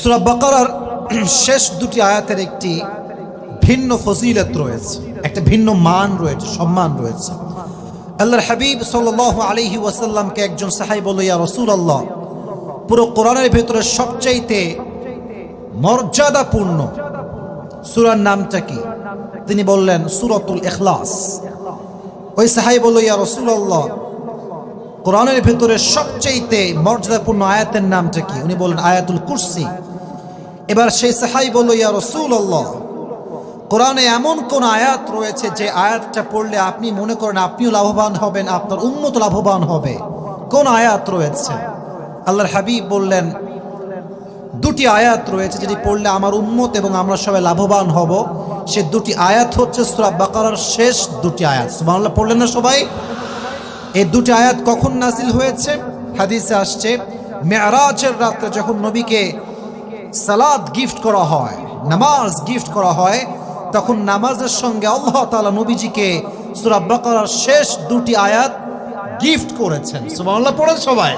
সূরা বাকারার শেষ দুটি আয়াতের একটি ভিন্ন ফজিলত রয়েছে, একটা ভিন্ন মান রয়েছে, সম্মান রয়েছে। আল্লাহর হাবিব সাল্লাল্লাহু আলাইহি ওয়াসাল্লামকে একজন সাহাবী বলল, ইয়া রাসূলুল্লাহ, পুরো কোরআনের ভিতরে সবচাইতে মর্যাদাপূর্ণ সূরার নামটা কি? তিনি বললেন সূরাতুল ইখলাস। ওই সাহাবী বলল, ইয়া রাসূলুল্লাহ, কোরআনের ভিতরে সবচাইতে মর্যাদাপূর্ণ আয়াতের নামটা কি? উনি বললেন আয়াতুল কুরসি। এবার সেই সাহাবী বলল, ইয়া রাসূলুল্লাহ, কোরআনে এমন কোন আয়াত রয়েছে যে আয়াতটা পড়লে আপনি মনে করেন আপনিও লাভবান হবেন, আপনার উম্মত লাভবান হবে? কোন আয়াত রয়েছে? আল্লাহর হাবিব বললেন, দুটি আয়াত রয়েছে যেটি পড়লে আমার উম্মত এবং আমরা সবাই লাভবান হব। সে দুটি আয়াত হচ্ছে সূরা বাকারার শেষ দুটি আয়াত। সুবহানাল্লাহ পড়লেন না সবাই? এই দুটি আয়াত কখন নাজিল হয়েছে? হাদিসে আসছে, মেরাজের রাতে যখন নবীকে সালাত গিফট করা হয়, নামাজ গিফট করা হয়, তখন নামাজের সঙ্গে আল্লাহ তাআলা নবীজিকে সূরা বাকারার শেষ দুটি আয়াত গিফট করেছেন। সুবহানাল্লাহ পড়েন সবাই।